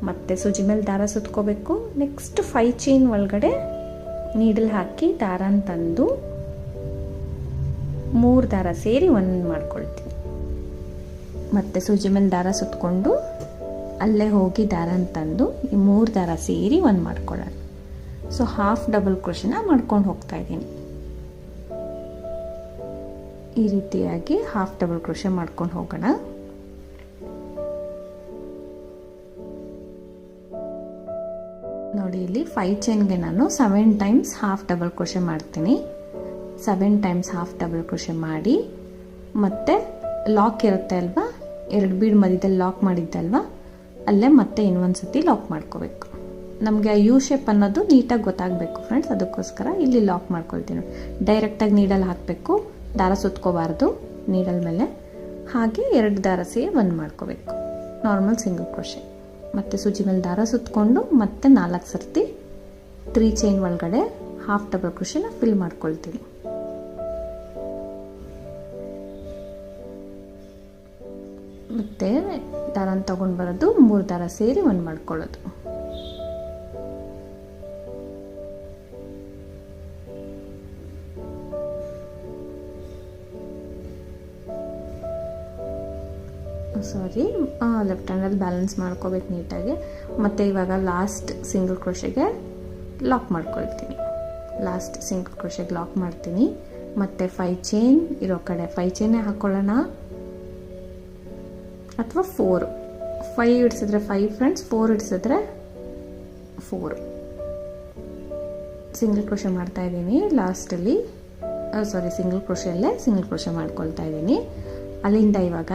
ಮತ್ತು ಸೂಜಿ ಮೇಲೆ ದಾರ ಸುತ್ಕೋಬೇಕು. ನೆಕ್ಸ್ಟ್ 5 ಚೈನ್ ಒಳಗಡೆ ನೀಡಲ್ ಹಾಕಿ ದಾರನ ತಂದು 3 ದಾರ ಸೇರಿ 1 ಮಾಡ್ಕೊಳ್ತೀನಿ. ಮತ್ತು ಸೂಜಿ ಮೇಲೆ ದಾರ ಸುತ್ಕೊಂಡು ಅಲ್ಲೇ ಹೋಗಿ ದಾರನ ತಂದು ಈ 3 ದಾರ ಸೇರಿ 1 ಮಾಡ್ಕೊಳ್ಳೋಣ. ಸೊ ಹಾಫ್ ಡಬಲ್ ಕ್ರೋಶನ ಮಾಡ್ಕೊಂಡು ಹೋಗ್ತಾ ಇದ್ದೀನಿ. ಈ ರೀತಿಯಾಗಿ ಹಾಫ್ ಡಬಲ್ ಕ್ರೋಶ ಮಾಡ್ಕೊಂಡು ಹೋಗೋಣ. ನೋಡಿ ಇಲ್ಲಿ 5 ಚೈನ್ಗೆ ನಾನು 7 ಟೈಮ್ಸ್ ಹಾಫ್ ಡಬಲ್ ಕ್ರೋಶ ಮಾಡ್ತೀನಿ. 7 ಟೈಮ್ಸ್ ಹಾಫ್ ಡಬಲ್ ಕ್ರೋಶ ಮಾಡಿ ಮತ್ತೆ ಲಾಕ್ ಇರುತ್ತೆ ಅಲ್ವಾ, 2 ಬೀಡ್ ಮಧ್ಯದಲ್ಲಿ ಲಾಕ್ ಮಾಡಿದ್ದಲ್ವಾ, ಅಲ್ಲೇ ಮತ್ತೆ ಇನ್ನೊಂದು ಸತಿ ಲಾಕ್ ಮಾಡ್ಕೋಬೇಕು. ನಮಗೆ ಯು ಶೇಪ್ ಅನ್ನೋದು ನೀಟಾಗಿ ಗೊತ್ತಾಗಬೇಕು ಫ್ರೆಂಡ್ಸ್, ಅದಕ್ಕೋಸ್ಕರ ಇಲ್ಲಿ ಲಾಕ್ ಮಾಡ್ಕೊಳ್ತೀನಿ. ಡೈರೆಕ್ಟಾಗಿ ನೀಡಲ್ ಹಾಕಬೇಕು, ದಾರ ಸುತ್ಕೋಬಾರ್ದು ನೀಡಲ್ ಮೇಲೆ. ಹಾಗೆ 2 ದಾರ ಸೇರಿ 1 ಮಾಡ್ಕೋಬೇಕು, ನಾರ್ಮಲ್ ಸಿಂಗಲ್ ಕ್ರೋಶೆ. ಮತ್ತು ಸೂಜಿ ಮೇಲೆ ದಾರ ಸುತ್ಕೊಂಡು ಮತ್ತೆ 4 ಸರ್ತಿ 3 ಚೈನ್ ಒಳಗಡೆ ಹಾಫ್ ಡಬಲ್ ಕ್ರೋಶನ ಫಿಲ್ ಮಾಡ್ಕೊಳ್ತೀನಿ. ಮತ್ತು ದಾರನ ತಗೊಂಡು ಬರೋದು 3 ದಾರ ಸೇರಿ 1 ಮಾಡ್ಕೊಳ್ಳೋದು. ಸಾರಿ, ಲೆಫ್ಟ್ ಹ್ಯಾಂಡಲ್ಲಿ ಬ್ಯಾಲೆನ್ಸ್ ಮಾಡ್ಕೋಬೇಕು ನೀಟಾಗಿ. ಮತ್ತು ಇವಾಗ ಲಾಸ್ಟ್ ಸಿಂಗಲ್ ಕ್ರೋಶೆಗೆ ಲಾಕ್ ಮಾಡ್ಕೊಳ್ತೀನಿ. ಲಾಸ್ಟ್ ಸಿಂಗಲ್ ಕ್ರೋಶೆಗೆ ಲಾಕ್ ಮಾಡ್ತೀನಿ. ಮತ್ತು 5 ಚೈನ್ ಇರೋ ಕಡೆ 5 ಚೈನೇ ಹಾಕ್ಕೊಳ್ಳೋಣ, ಅಥವಾ 4. 5 ಇಡ್ಸಿದ್ರೆ 5 ಫ್ರೆಂಡ್ಸ್, 4 ಇಡ್ಸಿದ್ರೆ 4. ಸಿಂಗಲ್ ಕ್ರೋಶ ಮಾಡ್ತಾ ಇದ್ದೀನಿ ಲಾಸ್ಟಲ್ಲಿ, ಸಾರಿ ಸಿಂಗಲ್ ಕ್ರೋಶಲ್ಲೇ ಸಿಂಗಲ್ ಕ್ರೋಶ ಮಾಡ್ಕೊಳ್ತಾ ಇದ್ದೀನಿ. ಅಲ್ಲಿಂದ ಇವಾಗ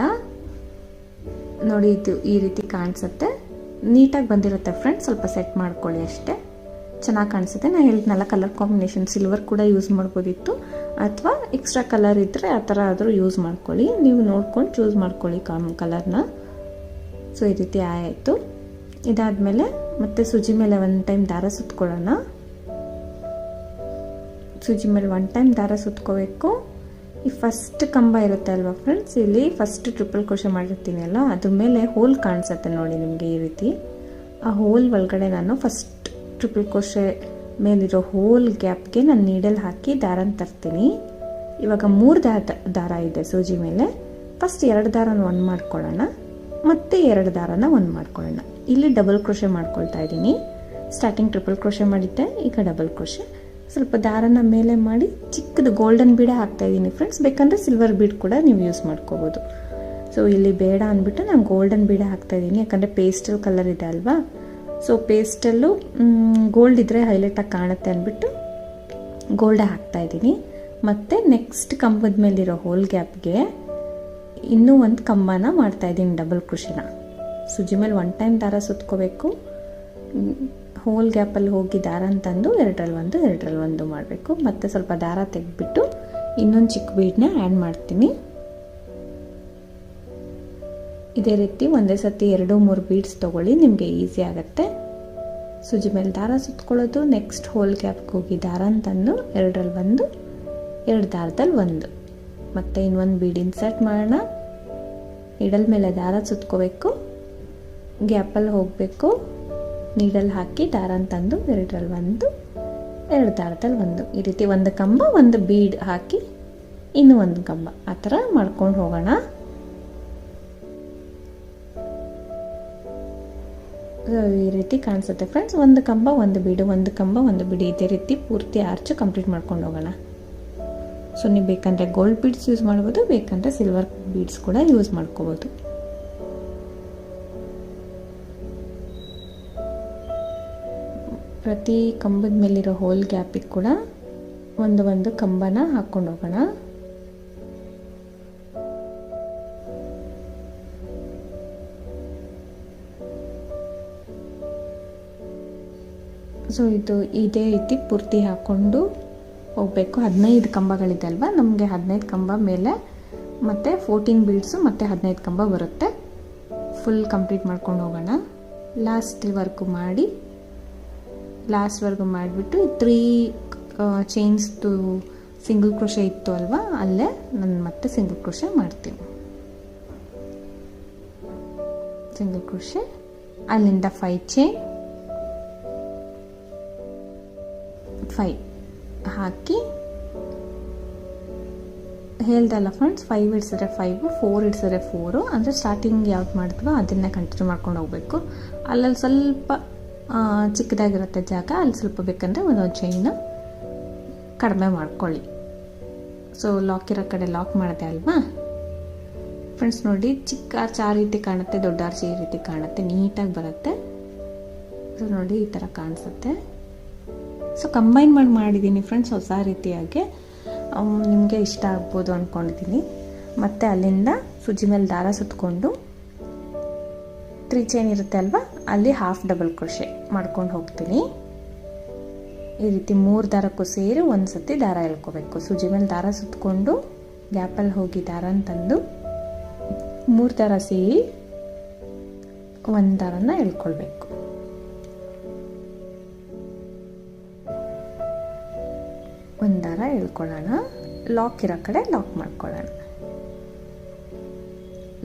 ನೋಡಿ ಇದು ಈ ರೀತಿ ಕಾಣಿಸುತ್ತೆ, ನೀಟಾಗಿ ಬಂದಿರುತ್ತೆ ಫ್ರೆಂಡ್ಸ್. ಸ್ವಲ್ಪ ಸೆಟ್ ಮಾಡ್ಕೊಳ್ಳಿ ಅಷ್ಟೇ, ಚೆನ್ನಾಗಿ ಕಾಣಿಸುತ್ತೆ. ನಾನು ಹೇಳಿದ್ನಲ್ಲ ಕಲರ್ ಕಾಂಬಿನೇಷನ್ ಸಿಲ್ವರ್ ಕೂಡ ಯೂಸ್ ಮಾಡ್ಬೋದಿತ್ತು, ಅಥವಾ ಎಕ್ಸ್ಟ್ರಾ ಕಲರ್ ಇದ್ದರೆ ಆ ಥರ ಆದರೂ ಯೂಸ್ ಮಾಡ್ಕೊಳ್ಳಿ. ನೀವು ನೋಡ್ಕೊಂಡು ಚೂಸ್ ಮಾಡ್ಕೊಳ್ಳಿ ಕಲರ್ನ. ಸೊ ಈ ರೀತಿ ಆಯಿತು. ಇದಾದಮೇಲೆ ಮತ್ತೆ ಸೂಜಿ ಮೇಲೆ 1 ಟೈಮ್ ದಾರ ಸುತ್ಕೊಳ್ಳೋಣ. ಸೂಜಿ ಮೇಲೆ 1 ಟೈಮ್ ದಾರ ಸುತ್ಕೋಬೇಕು. ಈ ಫಸ್ಟ್ ಕಂಬ ಇರುತ್ತೆ ಅಲ್ವಾ ಫ್ರೆಂಡ್ಸ್, ಇಲ್ಲಿ ಫಸ್ಟ್ ಟ್ರಿಪಲ್ ಕ್ರೋಶೆ ಮಾಡಿರ್ತೀನಿ ಅಲ್ಲ, ಅದ್ರ ಮೇಲೆ ಹೋಲ್ ಕಾಣಿಸುತ್ತೆ ನೋಡಿ ನಿಮಗೆ ಈ ರೀತಿ. ಆ ಹೋಲ್ ಒಳಗಡೆ ನಾನು ಫಸ್ಟ್ ಟ್ರಿಪಲ್ ಕ್ರೋಶೆ ಮೇಲಿರೋ ಹೋಲ್ ಗ್ಯಾಪ್ಗೆ ನಾನು ನೀಡಲ್ ಹಾಕಿ ದಾರನ ತರ್ತೀನಿ. ಇವಾಗ 3 ದಾರ ಇದೆ ಸೂಜಿ ಮೇಲೆ. ಫಸ್ಟ್ 2 ದಾರನ 1 ಮಾಡ್ಕೊಳ್ಳೋಣ, ಮತ್ತೆ 2 ದಾರನ 1 ಮಾಡ್ಕೊಳ್ಳೋಣ. ಇಲ್ಲಿ ಡಬಲ್ ಕ್ರೋಶೆ ಮಾಡ್ಕೊಳ್ತಾ ಇದ್ದೀನಿ. ಸ್ಟಾರ್ಟಿಂಗ್ ಟ್ರಿಪಲ್ ಕ್ರೋಶೆ ಮಾಡಿದ್ದೆ, ಈಗ ಡಬಲ್ ಕ್ರೋಶೆ. ಸ್ವಲ್ಪ ದಾರನ ಮೇಲೆ ಮಾಡಿ ಚಿಕ್ಕದು ಗೋಲ್ಡನ್ ಬೀಡ ಹಾಕ್ತಾ ಇದ್ದೀನಿ ಫ್ರೆಂಡ್ಸ್. ಬೇಕಂದರೆ ಸಿಲ್ವರ್ ಬೀಡ್ ಕೂಡ ನೀವು ಯೂಸ್ ಮಾಡ್ಕೋಬೋದು. ಸೊ ಇಲ್ಲಿ ಬೇಡ ಅಂದ್ಬಿಟ್ಟು ನಾನು ಗೋಲ್ಡನ್ ಬೀಡ ಹಾಕ್ತಾ ಇದ್ದೀನಿ, ಯಾಕಂದರೆ ಪೇಸ್ಟಲ್ ಕಲರ್ ಇದೆ ಅಲ್ವಾ. ಸೊ ಪೇಸ್ಟಲ್ಲು ಗೋಲ್ಡ್ ಇದ್ದರೆ ಹೈಲೈಟಾಗಿ ಕಾಣುತ್ತೆ ಅಂದ್ಬಿಟ್ಟು ಗೋಲ್ಡೇ ಹಾಕ್ತಾ ಇದ್ದೀನಿ. ಮತ್ತು ನೆಕ್ಸ್ಟ್ ಕಂಬದ ಮೇಲಿರೋ ಹೋಲ್ ಗ್ಯಾಪ್ಗೆ ಇನ್ನೂ 1 ಕಂಬನ ಮಾಡ್ತಾ ಇದ್ದೀನಿ ಡಬಲ್ ಕ್ರೋಶೆನ. ಸೂಜಿ ಮೇಲೆ 1 ಟೈಮ್ ದಾರ ಸುತ್ಕೋಬೇಕು. ಹೋಲ್ ಗ್ಯಾಪಲ್ಲಿ ಹೋಗಿ ದಾರ ಅಂತಂದು 2ರಲ್ಲಿ 1 ಮಾಡಬೇಕು. ಮತ್ತು ಸ್ವಲ್ಪ ದಾರ ತೆಗೆದ್ಬಿಟ್ಟು ಇನ್ನೊಂದು ಚಿಕ್ಕ ಬೀಡನ್ನ ಆ್ಯಡ್ ಮಾಡ್ತೀನಿ. ಇದೇ ರೀತಿ ಒಂದೇ ಸತಿ 2-3 ಬೀಡ್ಸ್ ತೊಗೊಳ್ಳಿ, ನಿಮಗೆ ಈಸಿ ಆಗುತ್ತೆ. ಸೂಜಿ ಮೇಲೆ ದಾರ ಸುತ್ಕೊಳ್ಳೋದು, ನೆಕ್ಸ್ಟ್ ಹೋಲ್ ಗ್ಯಾಪ್ಗೆ ಹೋಗಿ ದಾರ ಅಂತಂದು 2ರಲ್ಲಿ 1, 2 ದಾರದಲ್ಲಿ 1. ಮತ್ತು ಇನ್ನೊಂದು ಬೀಡ್ ಇನ್ಸರ್ಟ್ ಮಾಡೋಣ. ನೀಡಲ್ ಮೇಲೆ ದಾರ ಸುತ್ಕೋಬೇಕು, ಗ್ಯಾಪಲ್ಲಿ ಹೋಗಬೇಕು, ನೀಡಲ್ ಹಾಕಿ ದಾರ ಅಂತಂದು 2ರಲ್ಲಿ 1, 2 ದಾರದಲ್ಲಿ 1. ಈ ರೀತಿ 1 ಕಂಬ 1 ಬೀಡ್ ಹಾಕಿ ಇನ್ನೂ 1 ಕಂಬ, ಆ ಥರ ಮಾಡ್ಕೊಂಡು ಹೋಗೋಣ. ಈ ರೀತಿ ಕಾಣಿಸುತ್ತೆ ಫ್ರೆಂಡ್ಸ್. 1 ಕಂಬ 1 ಬೀಡು, 1 ಕಂಬ 1 ಬೀಡು, ಇದೇ ರೀತಿ ಪೂರ್ತಿ ಆರ್ಚ್ ಕಂಪ್ಲೀಟ್ ಮಾಡ್ಕೊಂಡು ಹೋಗೋಣ. ಸೊ ನೀವು ಬೇಕಂದರೆ ಗೋಲ್ಡ್ ಬೀಡ್ಸ್ ಯೂಸ್ ಮಾಡ್ಬೋದು, ಬೇಕಂದರೆ ಸಿಲ್ವರ್ ಬೀಡ್ಸ್ ಕೂಡ ಯೂಸ್ ಮಾಡ್ಕೋಬೋದು. ಪ್ರತಿ ಕಂಬದ ಮೇಲಿರೋ ಹೋಲ್ ಗ್ಯಾಪಿಗೆ ಕೂಡ 1 ಕಂಬನ ಹಾಕ್ಕೊಂಡು ಹೋಗೋಣ. ಸೊ ಇದೇ ರೀತಿ ಪೂರ್ತಿ ಹಾಕ್ಕೊಂಡು ಹೋಗಬೇಕು. 15 ಕಂಬಗಳಿದೆ ಅಲ್ವಾ, ನಮಗೆ 15 ಕಂಬ ಮೇಲೆ ಮತ್ತು 14 ಬೀಡ್ಸು ಮತ್ತು 15 ಕಂಬ ಬರುತ್ತೆ. ಫುಲ್ ಕಂಪ್ಲೀಟ್ ಮಾಡ್ಕೊಂಡು ಹೋಗೋಣ. ಲಾಸ್ಟ್ವರೆಗೂ ಮಾಡಿಬಿಟ್ಟು 3 ಚೈನ್ಸ್ದು ಸಿಂಗಲ್ ಕ್ರೋಶೆ ಇತ್ತು ಅಲ್ವಾ, ಅಲ್ಲೇ ನಾನು ಮತ್ತೆ ಸಿಂಗಲ್ ಕ್ರೋಶೆ ಮಾಡ್ತೀನಿ. ಸಿಂಗಲ್ ಕ್ರೋಶೆ, ಅಲ್ಲಿಂದ 5 ಚೈನ್, 5 ಹಾಕಿ ಹೇಳ್ದಲ್ಲ ಫ್ರೆಂಡ್ಸ್, 5 ಹಿಡ್ಸಿದ್ರೆ 5, 4 ಹಿಡ್ಸಿದ್ರೆ 4, ಅಂದರೆ ಸ್ಟಾರ್ಟಿಂಗ್ ಯಾವ್ದು ಮಾಡಿದ್ವೋ ಅದನ್ನೇ ಕಂಟಿನ್ಯೂ ಮಾಡ್ಕೊಂಡು ಹೋಗಬೇಕು. ಅಲ್ಲಲ್ಲಿ ಸ್ವಲ್ಪ ಚಿಕ್ಕದಾಗಿರುತ್ತೆ ಜಾಗ, ಅಲ್ಲಿ ಸ್ವಲ್ಪ ಬೇಕಂದರೆ ಒಂದೊಂದು ಚೈನ್ ಕಡಿಮೆ ಮಾಡ್ಕೊಳ್ಳಿ. ಸೊ ಲಾಕ್ ಇರೋ ಕಡೆ ಲಾಕ್ ಮಾಡಿದೆ ಅಲ್ವಾ ಫ್ರೆಂಡ್ಸ್. ನೋಡಿ, ಚಿಕ್ಕ ಆರ್ಚ್ ಆ ರೀತಿ ಕಾಣುತ್ತೆ, ದೊಡ್ಡ ಆರ್ಚ್ ಈ ರೀತಿ ಕಾಣುತ್ತೆ, ನೀಟಾಗಿ ಬರುತ್ತೆ. ಸೊ ನೋಡಿ, ಈ ಥರ ಕಾಣಿಸುತ್ತೆ. ಸೊ ಕಂಬೈನ್ ಮಾಡಿದ್ದೀನಿ ಫ್ರೆಂಡ್ಸ್, ಹೊಸ ರೀತಿಯಾಗಿ. ನಿಮಗೆ ಇಷ್ಟ ಆಗ್ಬೋದು ಅಂದ್ಕೊಂಡಿದ್ದೀನಿ. ಮತ್ತು ಅಲ್ಲಿಂದ ಸೂಜಿ ಮೇಲೆ ದಾರ ಸುತ್ತಕೊಂಡು 3 ಚೈನ್ ಇರುತ್ತೆ ಅಲ್ವಾ, ಅಲ್ಲಿ ಹಾಫ್ ಡಬಲ್ ಕ್ರೋಶೆ ಮಾಡ್ಕೊಂಡು ಹೋಗ್ತೀನಿ. ಈ ರೀತಿ 3 ದಾರಕ್ಕೂ ಸೇರಿ ಒಂದು ಸತಿ ದಾರ ಎಳ್ಕೋಬೇಕು. ಸೂಜಿ ಮೇಲೆ ದಾರ ಸುತ್ತಕೊಂಡು ಗ್ಯಾಪಲ್ಲಿ ಹೋಗಿ ದಾರನ ತಂದು 3 ದಾರ ಸೇರಿ ಒಂದು ದಾರನ ಎಳ್ಕೊಳ್ಬೇಕು. ಒಂದು ದಾರ ಎಳ್ಕೊಳ್ಳೋಣ. ಲಾಕ್ ಇರೋ ಕಡೆ ಲಾಕ್ ಮಾಡ್ಕೊಳ್ಳೋಣ.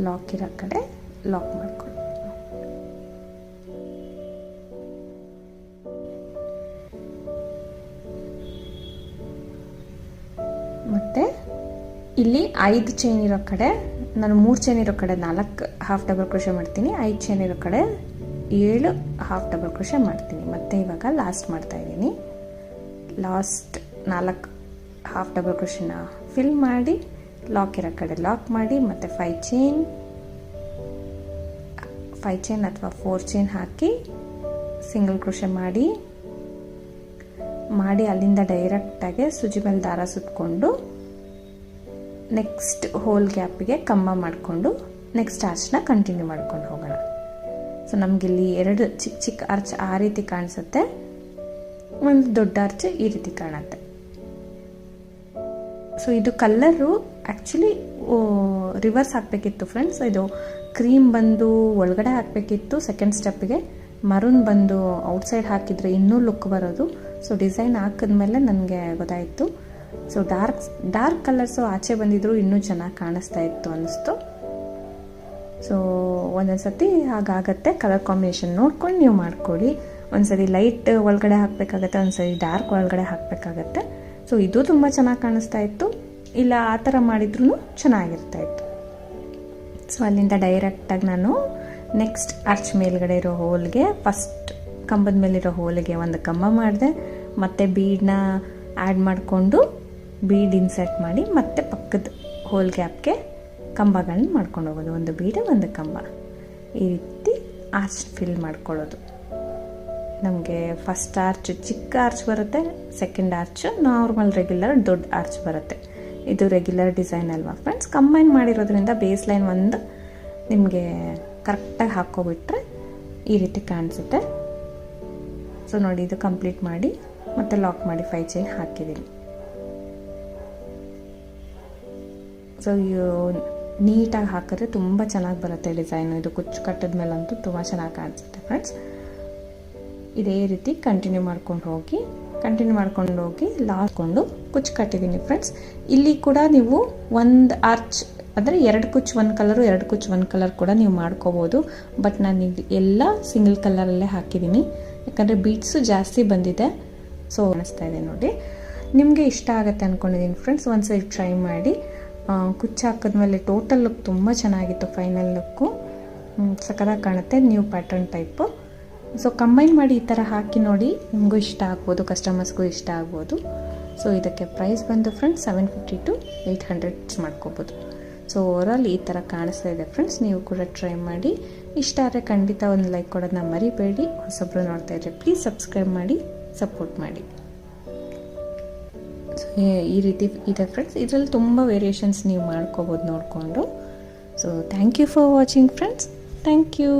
ಲಾಕ್ ಇರೋ ಕಡೆ ಲಾಕ್ ಮಾಡ್ಕೊಳ್ಳೋಣ. ಮತ್ತು ಇಲ್ಲಿ 5 ಚೈನ್ ಇರೋ ಕಡೆ ನಾನು 3 ಚೈನ್ ಇರೋ ಕಡೆ 4 ಹಾಫ್ ಡಬಲ್ ಕ್ರೋಶೆ ಮಾಡ್ತೀನಿ. 5 ಚೈನ್ ಇರೋ ಕಡೆ 7 ಹಾಫ್ ಡಬಲ್ ಕ್ರೋಶೆ ಮಾಡ್ತೀನಿ. ಮತ್ತು ಇವಾಗ ಲಾಸ್ಟ್ ಮಾಡ್ತಾಯಿದ್ದೀನಿ. ಲಾಸ್ಟ್ 4 ಹಾಫ್ ಡಬಲ್ ಕ್ರೋಶೆನ ಫಿಲ್ ಮಾಡಿ, ಲಾಕ್ ಇರೋ ಕಡೆ ಲಾಕ್ ಮಾಡಿ, ಮತ್ತು 5 ಚೈನ್ ಅಥವಾ 4 ಚೈನ್ ಹಾಕಿ ಸಿಂಗಲ್ ಕ್ರೋಶೆ ಮಾಡಿ ಅಲ್ಲಿಂದ ಡೈರೆಕ್ಟಾಗಿ ಸೂಜಿ ಮೇಲೆ ದಾರ ಸುತ್ತಕೊಂಡು ನೆಕ್ಸ್ಟ್ ಹೋಲ್ ಗ್ಯಾಪಿಗೆ ಕಂಬ ಮಾಡಿಕೊಂಡು ನೆಕ್ಸ್ಟ್ ಆರ್ಚ್ನ ಕಂಟಿನ್ಯೂ ಮಾಡ್ಕೊಂಡು ಹೋಗೋಣ. ಸೊ ನಮಗಿಲ್ಲಿ 2 ಚಿಕ್ಕ ಚಿಕ್ಕ ಆರ್ಚ್ ಆ ರೀತಿ ಕಾಣಿಸುತ್ತೆ, ಒಂದು ದೊಡ್ಡ ಆರ್ಚ್ ಈ ರೀತಿ ಕಾಣುತ್ತೆ. ಸೊ ಇದು ಕಲ್ಲರು ಆ್ಯಕ್ಚುಲಿ ರಿವರ್ಸ್ ಹಾಕಬೇಕಿತ್ತು ಫ್ರೆಂಡ್ಸ್. ಇದು ಕ್ರೀಮ್ ಬಂದು ಒಳಗಡೆ ಹಾಕಬೇಕಿತ್ತು ಸೆಕೆಂಡ್ ಸ್ಟೆಪ್ಪಿಗೆ, ಮರೂನ್ ಬಂದು ಔಟ್ಸೈಡ್ ಹಾಕಿದರೆ ಇನ್ನೂ ಲುಕ್ ಬರೋದು. ಸೊ ಡಿಸೈನ್ ಹಾಕಿದ್ಮೇಲೆ ನನಗೆ ಗೊತ್ತಾಯಿತು. ಸೊ ಡಾರ್ಕ್ ಕಲರ್ಸು ಆಚೆ ಬಂದಿದ್ರು ಇನ್ನೂ ಚೆನ್ನಾಗಿ ಕಾಣಿಸ್ತಾ ಇತ್ತು ಅನ್ನಿಸ್ತು. ಸೊ ಒಂದೊಂದು ಸತಿ ಹಾಗಾಗತ್ತೆ, ಕಲರ್ ಕಾಂಬಿನೇಷನ್ ನೋಡ್ಕೊಂಡು ನೀವು ಮಾಡ್ಕೊಳ್ಳಿ. ಒಂದ್ಸರಿ ಲೈಟ್ ಒಳಗಡೆ ಹಾಕಬೇಕಾಗತ್ತೆ, ಒಂದ್ಸರಿ ಡಾರ್ಕ್ ಒಳಗಡೆ ಹಾಕಬೇಕಾಗತ್ತೆ. ಸೊ ಇದು ತುಂಬ ಚೆನ್ನಾಗಿ ಕಾಣಿಸ್ತಾ ಇತ್ತು, ಇಲ್ಲ ಆ ಥರ ಮಾಡಿದ್ರೂ ಚೆನ್ನಾಗಿರ್ತಾ ಇತ್ತು. ಸೊ ಅಲ್ಲಿಂದ ಡೈರೆಕ್ಟಾಗಿ ನಾನು ನೆಕ್ಸ್ಟ್ ಆರ್ಚ್ ಮೇಲ್ಗಡೆ ಇರೋ ಹೋಲ್ಗೆ, ಫಸ್ಟ್ ಕಂಬದ ಮೇಲಿರೋ ಹೋಲಿಗೆ ಒಂದು ಕಂಬ ಮಾಡಿದೆ, ಮತ್ತು ಬೀಡನ್ನ ಆ್ಯಡ್ ಮಾಡಿಕೊಂಡು ಬೀಡ್ ಇನ್ಸರ್ಟ್ ಮಾಡಿ ಮತ್ತೆ ಪಕ್ಕದ ಹೋಲ್ ಗ್ಯಾಪ್ಗೆ ಕಂಬಗಳನ್ನ ಮಾಡ್ಕೊಂಡು ಹೋಗೋದು. ಒಂದು ಬೀಡು ಒಂದು ಕಂಬ, ಈ ರೀತಿ ಆರ್ಚ್ ಫಿಲ್ ಮಾಡ್ಕೊಳ್ಳೋದು. ನಮಗೆ ಫಸ್ಟ್ ಆರ್ಚ್ ಚಿಕ್ಕ ಆರ್ಚ್ ಬರುತ್ತೆ, ಸೆಕೆಂಡ್ ಆರ್ಚ್ ನಾರ್ಮಲ್ ರೆಗ್ಯುಲರ್ ದೊಡ್ಡ ಆರ್ಚ್ ಬರುತ್ತೆ. ಇದು ರೆಗ್ಯುಲರ್ ಡಿಸೈನ್ ಅಲ್ವಾ ಫ್ರೆಂಡ್ಸ್. ಕಂಬೈನ್ ಮಾಡಿರೋದ್ರಿಂದ ಬೇಸ್ ಲೈನ್ ಒಂದು ನಿಮಗೆ ಕರೆಕ್ಟಾಗಿ ಹಾಕ್ಕೊಬಿಟ್ರೆ ಈ ರೀತಿ ಕಾಣಿಸುತ್ತೆ. ಸೊ ನೋಡಿ, ಇದು ಕಂಪ್ಲೀಟ್ ಮಾಡಿ ಮತ್ತೆ ಲಾಕ್ ಮಾಡಿ 5 ಚೈನ್ ಹಾಕಿದ್ದೀನಿ. ಸೊ ನೀಟಾಗಿ ಹಾಕಿದ್ರೆ ತುಂಬ ಚೆನ್ನಾಗಿ ಬರುತ್ತೆ ಡಿಸೈನು. ಇದು ಕುಚ್ಚು ಕಟ್ಟಿದ ಮೇಲಂತೂ ತುಂಬ ಚೆನ್ನಾಗಿ ಕಾಣಿಸುತ್ತೆ ಫ್ರೆಂಡ್ಸ್. ಇದೇ ರೀತಿ ಕಂಟಿನ್ಯೂ ಮಾಡ್ಕೊಂಡು ಹೋಗಿ ಲಾಸ್ಕೊಂಡು ಕುಚ್ಚು ಕಟ್ಟಿದ್ದೀನಿ ಫ್ರೆಂಡ್ಸ್. ಇಲ್ಲಿ ಕೂಡ ನೀವು ಒಂದು ಆರ್ಚ್ ಅಂದರೆ 2 ಕುಚ್ಚು ಒಂದು ಕಲರು, 2 ಕುಚ್ಚು ಒಂದು ಕಲರ್ ಕೂಡ ನೀವು ಮಾಡ್ಕೋಬೋದು. ಬಟ್ ನಾನು ಎಲ್ಲ ಸಿಂಗಲ್ ಕಲರಲ್ಲೇ ಹಾಕಿದ್ದೀನಿ, ಯಾಕಂದರೆ ಬೀಡ್ಸು ಜಾಸ್ತಿ ಬಂದಿದೆ. ಸೊ ಅನಿಸ್ತಾ ಇದೆ ನೋಡಿ, ನಿಮಗೆ ಇಷ್ಟ ಆಗುತ್ತೆ ಅಂದ್ಕೊಂಡಿದ್ದೀನಿ ಫ್ರೆಂಡ್ಸ್. ಒಂದ್ಸರಿ ಟ್ರೈ ಮಾಡಿ. ಕುಚ್ಚು ಹಾಕಿದ್ಮೇಲೆ ಟೋಟಲ್ ಲುಕ್ ತುಂಬ ಚೆನ್ನಾಗಿತ್ತು. ಫೈನಲ್ ಲುಕ್ಕು ಸಖತ್ತಾಗಿ ಕಾಣುತ್ತೆ, new pattern type. So combine ಮಾಡಿ ಈ ಥರ ಹಾಕಿ ನೋಡಿ, ನಿಮಗೂ ಇಷ್ಟ ಆಗ್ಬೋದು, ಕಸ್ಟಮರ್ಸ್ಗೂ ಇಷ್ಟ ಆಗ್ಬೋದು. ಸೊ ಇದಕ್ಕೆ ಪ್ರೈಸ್ ಬಂದು ಫ್ರೆಂಡ್ಸ್ 750 to 800 ಮಾಡ್ಕೋಬೋದು. ಸೊ ಓವರಾಲ್ ಈ ಥರ ಕಾಣಿಸ್ತಾ ಇದೆ ಫ್ರೆಂಡ್ಸ್. ನೀವು ಕೂಡ ಟ್ರೈ ಮಾಡಿ. ಇಷ್ಟ ಆದರೆ ಖಂಡಿತ ಒಂದು ಲೈಕ್ ಕೊಡೋದನ್ನ ಮರಿಬೇಡಿ. ಹೊಸಬ್ರು ನೋಡ್ತಾ ಇದ್ದರೆ ಪ್ಲೀಸ್ ಸಬ್ಸ್ಕ್ರೈಬ್ ಮಾಡಿ, ಸಪೋರ್ಟ್ ಮಾಡಿ. ಸೊ ಈ ರೀತಿ ಇದೆ ಫ್ರೆಂಡ್ಸ್. ಇದರಲ್ಲಿ ತುಂಬ ವೇರಿಯೇಷನ್ಸ್ ನೀವು ಮಾಡ್ಕೋಬೋದು ನೋಡಿಕೊಂಡು. So thank you for watching friends. Thank you.